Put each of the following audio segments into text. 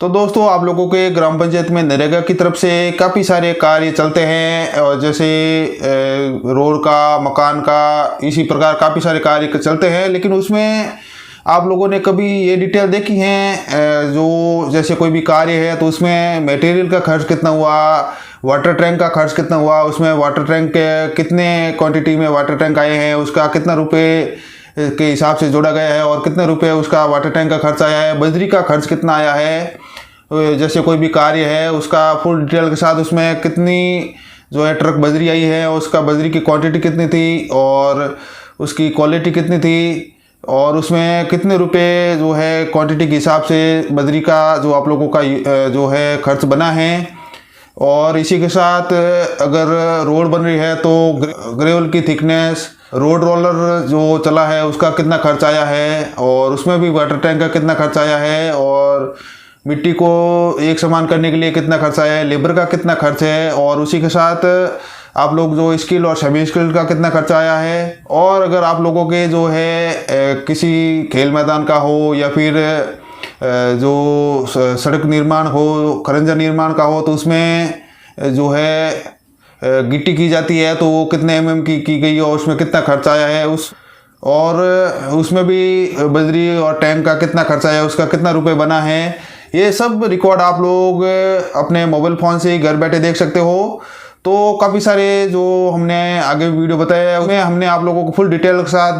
तो दोस्तों आप लोगों के ग्राम पंचायत में नरेगा की तरफ से काफ़ी सारे कार्य चलते हैं और जैसे रोड का, मकान का, इसी प्रकार काफ़ी सारे कार्य चलते हैं। लेकिन उसमें आप लोगों ने कभी ये डिटेल देखी है जो जैसे कोई भी कार्य है तो उसमें मटेरियल का खर्च कितना हुआ, वाटर टैंक का खर्च कितना हुआ, उसमें वाटर टैंक के कितने क्वांटिटी में वाटर टैंक आए हैं, उसका कितना रुपए के हिसाब से जोड़ा गया है और कितने रुपए उसका वाटर टैंक का खर्च आया है, बजरी का खर्च कितना आया है। जैसे कोई भी कार्य है उसका फुल डिटेल के साथ उसमें कितनी जो है ट्रक बजरी आई है, उसका बजरी की क्वांटिटी कितनी थी और उसकी क्वालिटी कितनी थी और उसमें कितने रुपए जो है क्वांटिटी के हिसाब से बजरी का जो आप लोगों का जो है खर्च बना है। और इसी के साथ अगर रोड बन रही है तो ग्रेवल की थिकनेस, रोड रोलर जो चला है उसका कितना खर्च आया है और उसमें भी वाटर टैंक का कितना खर्च आया है और मिट्टी को एक समान करने के लिए कितना खर्च आया है, लेबर का कितना खर्च है और उसी के साथ आप लोग जो स्किल और सेमी स्किल का कितना खर्चा आया है। और अगर आप लोगों के जो है किसी खेल मैदान का हो या फिर जो सड़क निर्माण हो, खरंजा निर्माण का हो तो उसमें जो है गिट्टी की जाती है तो वो कितने mm की गई और उसमें कितना खर्चा आया है और उसमें भी बजरी और टैंक का कितना खर्चा आया है, उसका कितना रुपए बना है। ये सब रिकॉर्ड आप लोग अपने मोबाइल फ़ोन से ही घर बैठे देख सकते हो। तो काफ़ी सारे जो हमने आगे वीडियो बताया उसमें हमने आप लोगों को फुल डिटेल के साथ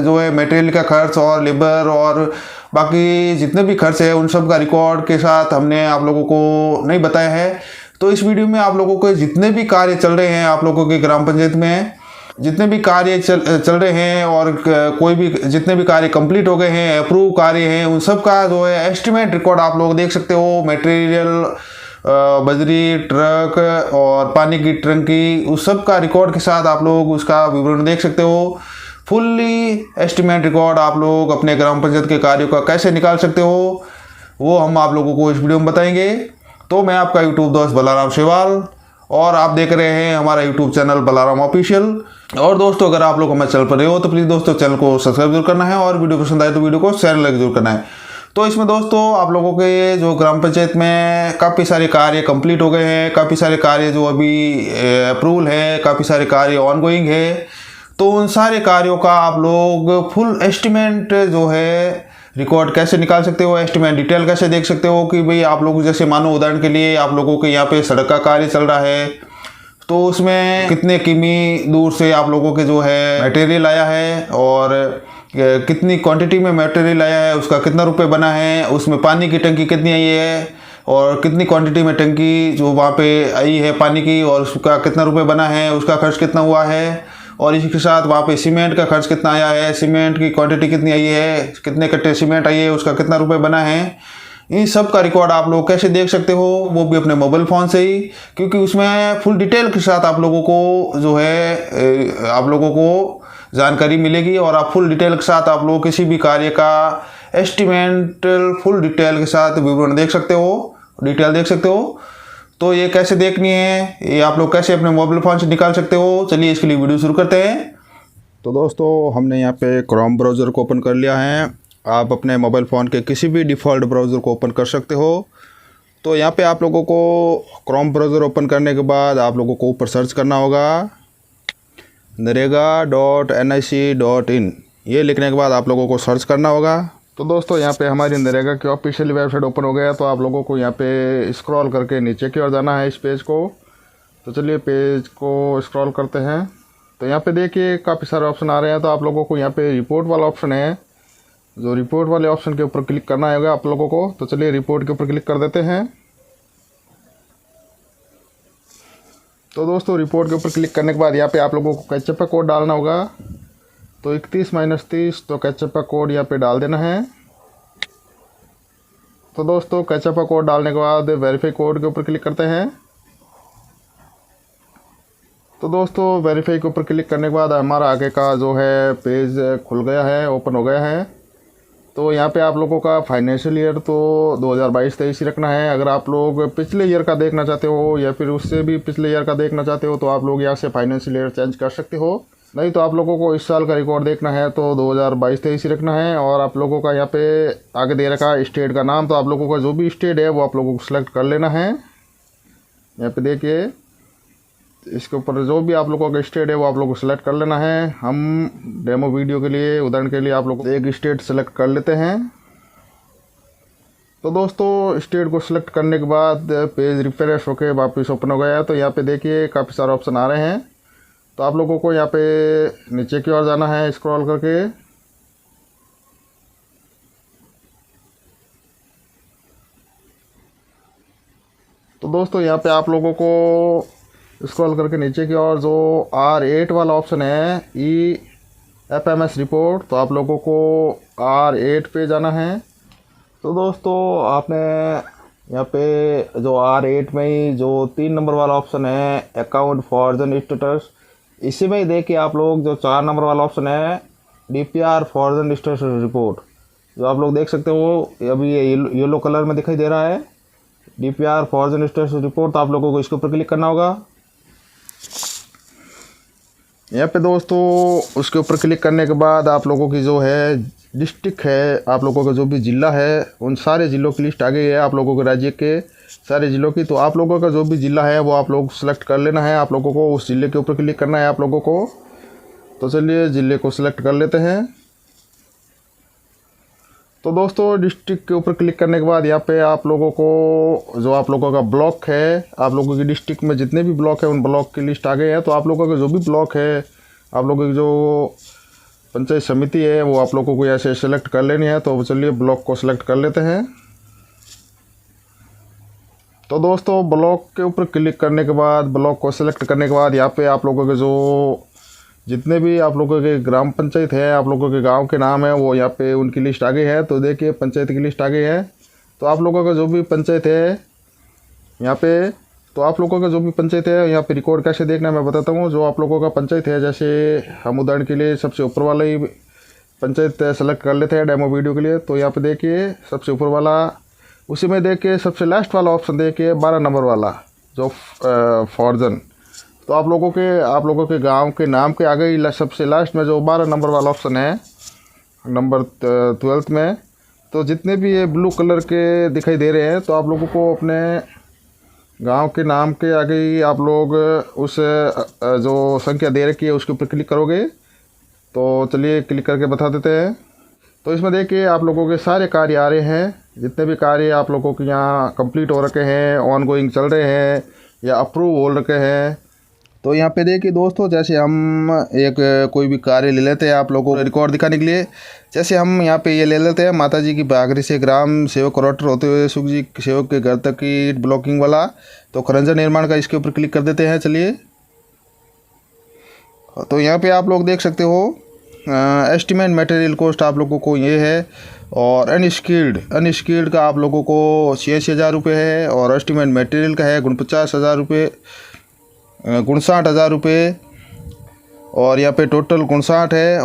जो है मटेरियल का खर्च और लेबर और बाकी जितने भी खर्च है उन सब का रिकॉर्ड के साथ हमने आप लोगों को नहीं बताया है। तो इस वीडियो में आप लोगों को जितने भी कार्य चल रहे हैं आप लोगों के ग्राम पंचायत में, जितने भी कार्य चल रहे हैं और कोई भी जितने भी कार्य कंप्लीट हो गए हैं, अप्रूव कार्य हैं, उन सब का जो है एस्टिमेट रिकॉर्ड आप लोग देख सकते हो। मटेरियल, बजरी, ट्रक और पानी की टंकी, उस सब का रिकॉर्ड के साथ आप लोग उसका विवरण देख सकते हो। फुल्ली एस्टिमेट रिकॉर्ड आप लोग अपने ग्राम पंचायत के कार्यों का कैसे निकाल सकते हो वो हम आप लोगों को इस वीडियो में बताएंगे। तो मैं आपका यूट्यूब दोस्त बलाराम सेवाल और आप देख रहे हैं हमारा यूट्यूब चैनल बलाराम ऑफिशियल। और दोस्तों अगर आप लोग हमारे चैनल पर रहे हो तो प्लीज़ दोस्तों चैनल को सब्सक्राइब जरूर करना है और वीडियो पसंद आए तो वीडियो को शेयर लाइक जरूर करना है। तो इसमें दोस्तों आप लोगों के जो ग्राम पंचायत में काफ़ी सारे कार्य कंप्लीट हो गए हैं, काफ़ी सारे कार्य जो अभी अप्रूवल है, काफ़ी सारे कार्य ऑनगोइंग है। तो उन सारे कार्यों का आप लोग फुल एस्टिमेट जो है रिकॉर्ड कैसे निकाल सकते हो, एस्टिमेट डिटेल कैसे देख सकते हो कि भाई आप लोग जैसे मानो उदाहरण के लिए आप लोगों के यहाँ पे सड़क का कार्य चल रहा है तो उसमें कितने किमी दूर से आप लोगों के जो है मटेरियल आया है और कितनी क्वांटिटी में मटेरियल आया है, उसका कितना रुपए बना है, उसमें पानी की टंकी कितनी आई है और कितनी क्वांटिटी में टंकी जो वहाँ पे आई है पानी की और उसका कितना रुपए बना है, उसका खर्च कितना हुआ है और इसी के साथ वहाँ पे सीमेंट का खर्च कितना आया है, सीमेंट की क्वांटिटी कितनी आई है, कितने कट्टे सीमेंट आई है, उसका कितना रुपए बना है। इन सब का रिकॉर्ड आप लोग कैसे देख सकते हो वो भी अपने मोबाइल फ़ोन से ही, क्योंकि उसमें फुल डिटेल के साथ आप लोगों को जो है आप लोगों को जानकारी मिलेगी और आप फुल डिटेल के साथ आप लोग किसी भी कार्य का एस्टिमेट फुल डिटेल के साथ विवरण देख सकते हो, डिटेल देख सकते हो। तो ये कैसे देखनी है, ये आप लोग कैसे अपने मोबाइल फ़ोन से निकाल सकते हो, चलिए इसके लिए वीडियो शुरू करते हैं। तो दोस्तों हमने यहाँ पे क्रोम ब्राउज़र को ओपन कर लिया है। आप अपने मोबाइल फ़ोन के किसी भी डिफ़ॉल्ट ब्राउज़र को ओपन कर सकते हो। तो यहाँ पे आप लोगों को क्रोम ब्राउज़र ओपन करने के बाद आप लोगों को ऊपर सर्च करना होगा narega.nic.in। ये लिखने के बाद आप लोगों को सर्च करना होगा। तो दोस्तों यहाँ पे हमारी नरेगा की ऑफिशियल वेबसाइट ओपन हो गया। तो आप लोगों को यहाँ पे स्क्रॉल करके नीचे की ओर जाना है इस पेज को। तो चलिए पेज को स्क्रॉल करते हैं। तो यहाँ पे देखिए काफ़ी सारे ऑप्शन आ रहे हैं। तो आप लोगों को यहाँ पे रिपोर्ट वाला ऑप्शन है, जो रिपोर्ट वाले ऑप्शन के ऊपर क्लिक करना होगा आप लोगों को। तो चलिए रिपोर्ट के ऊपर क्लिक कर देते हैं। तो दोस्तों रिपोर्ट के ऊपर क्लिक करने के बाद यहाँ पे आप लोगों को कैचअप का कोड डालना होगा। तो 31-30 तो कैचअप का कोड यहाँ पे डाल देना है। तो दोस्तों कैचअप का कोड डालने के बाद वेरीफाई कोड के ऊपर क्लिक करते हैं। तो दोस्तों वेरीफाई के ऊपर क्लिक करने के बाद हमारा आगे का जो है पेज खुल गया है, ओपन हो गया है। तो यहाँ पे आप लोगों का फाइनेंशियल ईयर तो 2022-23 ही रखना है। अगर आप लोग पिछले ईयर का देखना चाहते हो या फिर उससे भी पिछले ईयर का देखना चाहते हो तो आप लोग यहाँ से फाइनेंशियल ईयर चेंज कर सकते हो। नहीं तो आप लोगों को इस साल का रिकॉर्ड देखना है तो 2022-23 रखना है। और आप लोगों का यहाँ पे आगे दे रखा है स्टेट का नाम, तो आप लोगों का जो भी स्टेट है वो आप लोगों को सिलेक्ट कर लेना है। यहाँ पे देखिए इसके ऊपर जो भी आप लोगों का स्टेट है वो आप लोगों को सिलेक्ट कर लेना है। हम डेमो वीडियो के लिए, उदाहरण के लिए आप लोग एक स्टेट सेलेक्ट कर लेते हैं। तो दोस्तों स्टेट को सिलेक्ट करने के बाद पेज रिफ्रेश होके वापस ओपन हो गया है। तो यहाँ पे देखिए काफ़ी सारे ऑप्शन आ रहे हैं। तो आप लोगों को यहाँ पे नीचे की ओर जाना है स्क्रॉल करके। तो दोस्तों यहाँ पे आप लोगों को स्क्रॉल करके नीचे की ओर जो R8 वाला ऑप्शन है EFMS रिपोर्ट, तो आप लोगों को R8 पे जाना है। तो दोस्तों आपने यहाँ पे जो R8 में ही जो 3 नंबर वाला ऑप्शन है अकाउंट फॉर्जन स्टेटस, इसी में ही देखिए आप लोग जो 4 नंबर वाला ऑप्शन है DPR फॉर्जन स्टेटस रिपोर्ट, जो आप लोग देख सकते हो अभी ये येलो कलर में दिखाई दे रहा है DPR फॉर्जन स्टेटस रिपोर्ट। तो आप लोगों को इसके ऊपर क्लिक करना होगा। यहाँ पे दोस्तों उसके ऊपर क्लिक करने के बाद आप लोगों की जो है डिस्ट्रिक्ट है, आप लोगों का जो भी ज़िला है उन सारे ज़िलों की लिस्ट आ गई है आप लोगों के राज्य के सारे ज़िलों की। तो आप लोगों का जो भी ज़िला है वो आप लोग सेलेक्ट कर लेना है। आप लोगों को उस ज़िले के ऊपर क्लिक करना है आप लोगों को। तो चलिए ज़िले को सिलेक्ट कर लेते हैं। तो दोस्तों डिस्ट्रिक्ट के ऊपर क्लिक करने के बाद यहाँ पे आप लोगों को जो आप लोगों का ब्लॉक है, आप लोगों की डिस्ट्रिक्ट में जितने भी ब्लॉक है उन ब्लॉक की लिस्ट आ गई है। तो आप लोगों का जो भी ब्लॉक है, आप लोगों की जो पंचायत समिति है वो आप लोगों को ऐसे सेलेक्ट कर लेनी है। तो चलिए ब्लॉक को सिलेक्ट कर लेते हैं। तो दोस्तों ब्लॉक के ऊपर क्लिक करने के बाद, ब्लॉक को सिलेक्ट करने के बाद यहाँ पे आप लोगों के जो जितने भी आप लोगों के ग्राम पंचायत है, आप लोगों के गांव के नाम है वो यहाँ पे उनकी लिस्ट आ गई है। तो देखिए पंचायत की लिस्ट आ गई है। तो आप लोगों का जो भी पंचायत है यहाँ पे, तो आप लोगों का जो भी पंचायत है यहाँ पे रिकॉर्ड कैसे देखना है मैं बताता हूँ। जो आप लोगों का पंचायत है, जैसे हम उदाहरण के लिए सबसे ऊपर वाला ही पंचायत सेलेक्ट कर लेते हैं डेमो वीडियो के लिए। तो यहाँ पे देखिए सबसे ऊपर वाला, उसी में देखिए सबसे लास्ट वाला ऑप्शन देखिए 12 नंबर वाला जो फॉर्जन। तो आप लोगों के गांव के नाम के आगे सबसे लास्ट में जो 12 नंबर वाला ऑप्शन है नंबर 12th में, तो जितने भी ये ब्लू कलर के दिखाई दे रहे हैं तो आप लोगों को अपने गांव के नाम के आगे ही आप लोग उस जो संख्या दे रखी है उसके ऊपर क्लिक करोगे। तो चलिए क्लिक करके बता देते हैं। तो इसमें देखिए आप लोगों के सारे कार्य आ रहे हैं, जितने भी कार्य आप लोगों के यहाँ कंप्लीट हो रखे हैं, ऑनगोइंग चल रहे हैं या अप्रूव हो रखे हैं। तो यहाँ पे देखिए दोस्तों, जैसे हम एक कोई भी कार्य ले लेते हैं आप लोगों को रिकॉर्ड दिखाने के लिए। जैसे हम यहाँ पे ये ले लेते हैं माता जी की भागरी से ग्राम सेवक क्वार्टर होते हुए सुख जी सेवक के घर तक की ब्लॉकिंग वाला, तो खरंजा निर्माण का इसके ऊपर क्लिक कर देते हैं। चलिए तो यहाँ पे आप लोग देख सकते हो एस्टिमेट मटेरियल कॉस्ट आप लोगों को ये है, और अनस्किल्ड का आप लोगों को 86,000 रुपये है, और एस्टिमेट मटेरियल का है 49,000 रुपये, 59,000 रुपये, और यहाँ पे टोटल 59 है।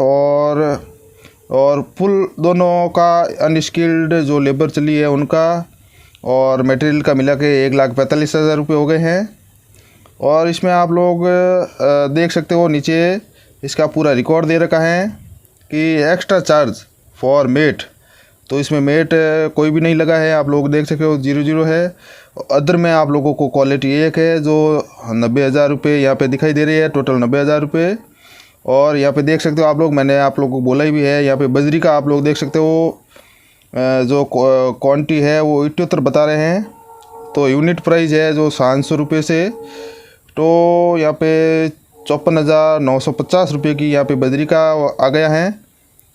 और फुल दोनों का अनस्किल्ड जो लेबर चली है उनका और मटेरियल का मिला के 1,45,000 रुपये हो गए हैं। और इसमें आप लोग देख सकते हो नीचे इसका पूरा रिकॉर्ड दे रखा है कि एक्स्ट्रा चार्ज फॉर मेट, तो इसमें मेट कोई भी नहीं लगा है, आप लोग देख सकते हो 00 है। अदर में आप लोगों को क्वालिटी एक है जो 90,000 रुपये यहाँ पे दिखाई दे रही है, टोटल 90,000 रुपये। और यहाँ पे देख सकते हो आप लोग, मैंने आप लोगों को बोला ही भी है, यहाँ पे बजरी का आप लोग देख सकते हो जो क्वांटिटी है वो 78 बता रहे हैं। तो यूनिट प्राइस है जो 700 रुपये से, तो यहाँ पे 54,950 रुपये की यहाँ पे बजरी का आ गया है,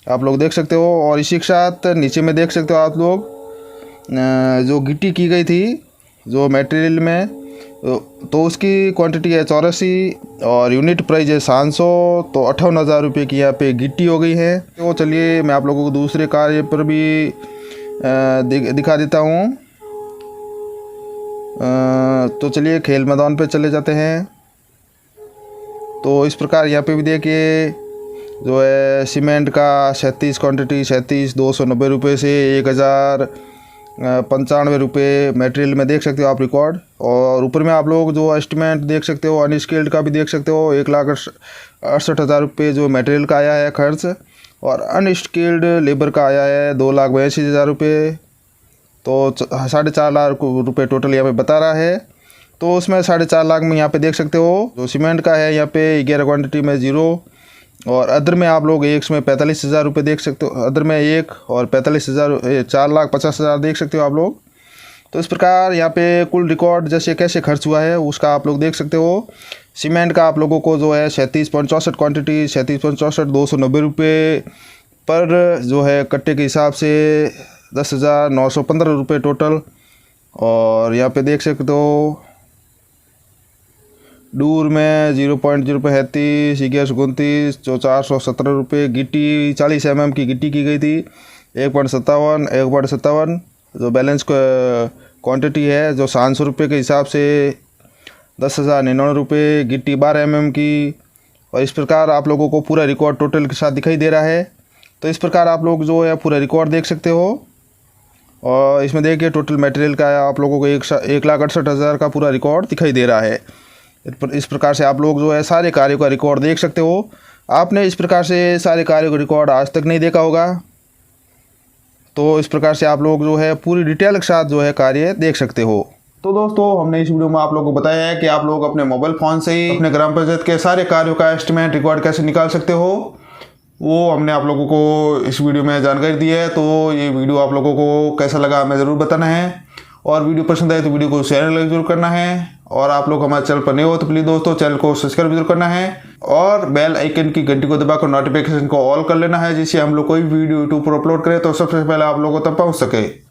आप लोग देख सकते हो। और इसी के साथ नीचे में देख सकते हो आप लोग जो गिट्टी की गई थी जो मटेरियल में, तो उसकी क्वांटिटी है 84 और यूनिट प्राइस है 700, तो 58,000 रुपये की यहाँ पे गिट्टी हो गई है। तो चलिए मैं आप लोगों को दूसरे कार्य पर भी दिखा देता हूँ। तो चलिए खेल मैदान पे चले जाते हैं। तो इस प्रकार यहाँ पे भी देखिए जो है सीमेंट का 37 क्वांटिटी 37,290 रुपये से ₹95 मटेरियल में देख सकते हो आप रिकॉर्ड। और ऊपर में आप लोग जो एस्टिमेट देख सकते हो अनस्किल्ड का भी देख सकते हो, 1,68,000 जो मटेरियल का आया है खर्च, और अनस्किल्ड लेबर का आया है 2,82,000 रुपये। तो 4.5 लाख रुपये टोटल यहाँ पे बता रहा है। तो उसमें 4.5 लाख में यहाँ पे देख सकते हो जो सीमेंट का है यहाँ पे 11 क्वांटिटी में 0, और अदर में आप लोग एक में 45,000 रुपये देख सकते हो, अदर में 1 और 45,000 4,50,000 देख सकते हो आप लोग। तो इस प्रकार यहाँ पे कुल रिकॉर्ड जैसे कैसे खर्च हुआ है उसका आप लोग देख सकते हो। सीमेंट का आप लोगों को जो है 37.64 क्वांटिटी 37.64 290 रुपये पर जो है कट्टे के हिसाब से 10,915 रुपये टोटल। और यहाँ पे देख सकते हो दूर में 0.035 29 जो 417 रुपये, गिट्टी 40 mm की गिट्टी की गई थी 1.57 जो बैलेंस क्वांटिटी है जो 700 रुपये के हिसाब से 10,099 रुपये, गिट्टी 12 mm की। और इस प्रकार आप लोगों को पूरा रिकॉर्ड टोटल के साथ दिखाई दे रहा है। तो इस प्रकार आप लोग जो है पूरा रिकॉर्ड देख सकते हो। और इसमें देखिए टोटल मटेरियल का आप लोगों को 1,68,000 का पूरा रिकॉर्ड दिखाई दे रहा है। इस प्रकार से आप लोग जो है सारे कार्यों का रिकॉर्ड देख सकते हो। आपने इस प्रकार से सारे कार्यों का रिकॉर्ड आज तक नहीं देखा होगा, तो इस प्रकार से आप लोग जो है पूरी डिटेल के साथ जो है कार्य देख सकते हो। तो दोस्तों हमने इस वीडियो में आप लोगों को बताया है कि आप लोग अपने मोबाइल फ़ोन से ही अपने ग्राम पंचायत के सारे कार्यों का एस्टिमेट रिकॉर्ड कैसे निकाल सकते हो, वो हमने आप लोगों को इस वीडियो में जानकारी दी है। तो ये वीडियो आप लोगों को कैसा लगा हमें ज़रूर बताना है, और वीडियो पसंद आए तो वीडियो को शेयर जरूर करना है। और आप लोग हमारे चैनल पर नए हो तो प्लीज़ दोस्तों चैनल को सब्सक्राइब जरूर करना है, और बेल आइकन की घंटी को दबाकर नोटिफिकेशन को ऑल कर लेना है, जिससे हम लोग कोई वीडियो यूट्यूब पर अपलोड करें तो सबसे पहले आप लोगों तक पहुंच सके।